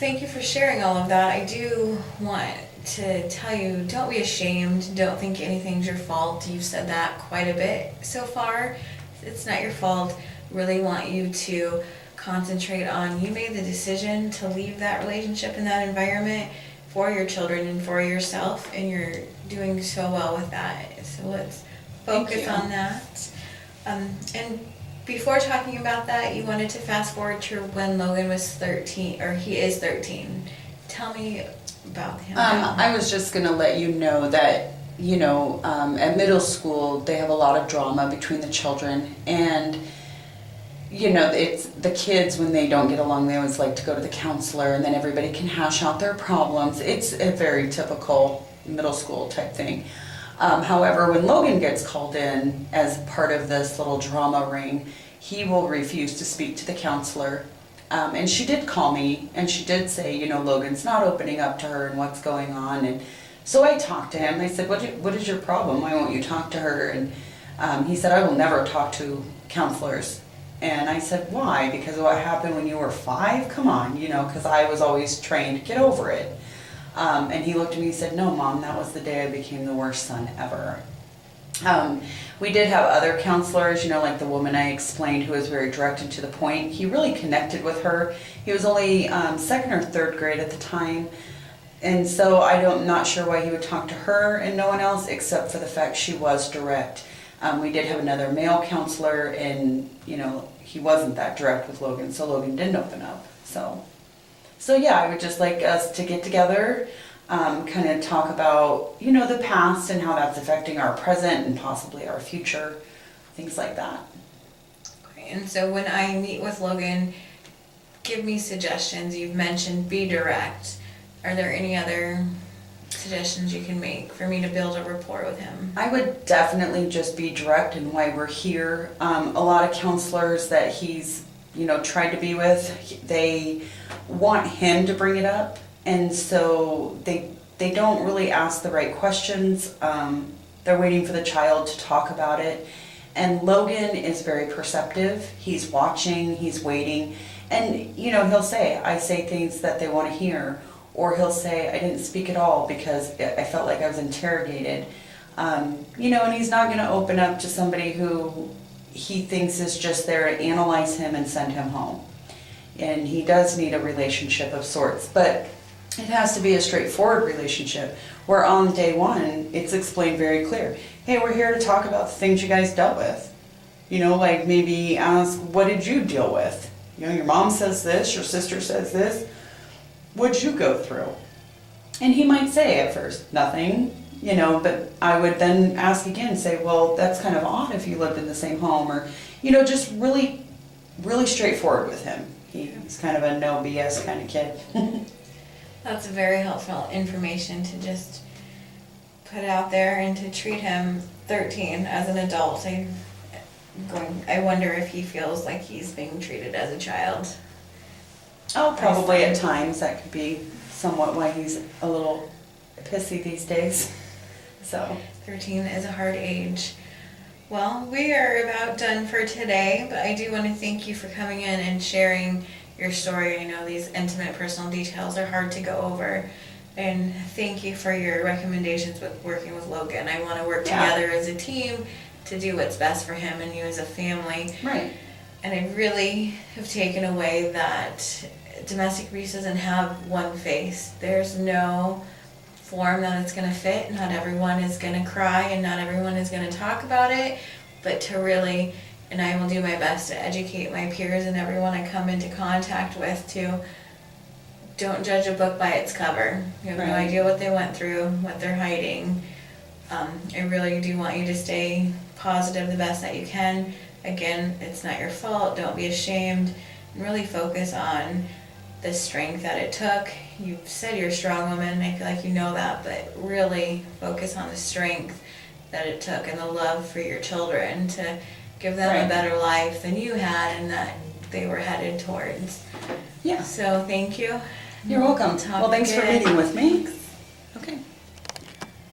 Thank you for sharing all of that. I do want to tell you, don't be ashamed. Don't think anything's your fault. You've said that quite a bit so far. It's not your fault. Really want you to concentrate on, you made the decision to leave that relationship and that environment for your children and for yourself, and you're doing so well with that. So let's focus on that. And before talking about that, you wanted to fast forward to when Logan was 13, or he is 13. Tell me about him. I was just going to let you know that, at middle school, they have a lot of drama between the children. And, it's the kids, when they don't get along, they always like to go to the counselor, and then everybody can hash out their problems. It's a very typical middle school type thing. However, when Logan gets called in as part of this little drama ring, he will refuse to speak to the counselor. And she did call me, and she did say, Logan's not opening up to her and what's going on. And so I talked to him. I said, what is your problem? Why won't you talk to her? And he said, I will never talk to counselors. And I said, why? Because of what happened when you were 5? Come on, because I was always trained, get over it. And he looked at me and said, no, Mom, that was the day I became the worst son ever. We did have other counselors, like the woman I explained who was very direct and to the point. He really connected with her. He was only 2nd or 3rd grade at the time. And so I'm not sure why he would talk to her and no one else, except for the fact she was direct. We did have another male counselor, and, he wasn't that direct with Logan, so Logan didn't open up. So yeah, I would just like us to get together, kind of talk about, the past and how that's affecting our present and possibly our future, things like that. Okay, and so when I meet with Logan, give me suggestions. You've mentioned be direct. Are there any other suggestions you can make for me to build a rapport with him? I would definitely just be direct in why we're here. A lot of counselors that he's, tried to be with, they want him to bring it up, and so they don't really ask the right questions. They're waiting for the child to talk about it. And Logan is very perceptive. He's watching, he's waiting, and he'll say, I say things that they want to hear. Or he'll say, I didn't speak at all because I felt like I was interrogated. And he's not going to open up to somebody who he thinks is just there to analyze him and send him home. And he does need a relationship of sorts, but it has to be a straightforward relationship where on day one, it's explained very clear. Hey, we're here to talk about the things you guys dealt with. Like maybe ask, what did you deal with? Your mom says this, your sister says this. What'd you go through? And he might say at first, nothing, but I would then ask again, say, well, that's kind of odd if you lived in the same home, or, just really, really straightforward with him. He's kind of a no BS kind of kid. That's very helpful information to just put out there, and to treat him 13 as an adult. I wonder if he feels like he's being treated as a child. Oh, probably at times. That could be somewhat why he's a little pissy these days. So 13 is a hard age. Well, we are about done for today, but I do want to thank you for coming in and sharing your story. I know these intimate personal details are hard to go over. And thank you for your recommendations with working with Logan. I want to work together as a team to do what's best for him and you as a family. Right. And I really have taken away that domestic abuse doesn't have one face. There's no form that it's going to fit. Not everyone is going to cry, and not everyone is going to talk about it. But to really, and I will do my best to educate my peers and everyone I come into contact with to don't judge a book by its cover. You have no idea what they went through, what they're hiding. I really do want you to stay positive the best that you can. Again, it's not your fault. Don't be ashamed. And really focus on the strength that it took. You've said you're a strong woman. I feel like you know that, but really focus on the strength that it took and the love for your children to give them a better life than you had and that they were headed towards. Yeah. So thank you. You're welcome. Well, thanks for meeting with me.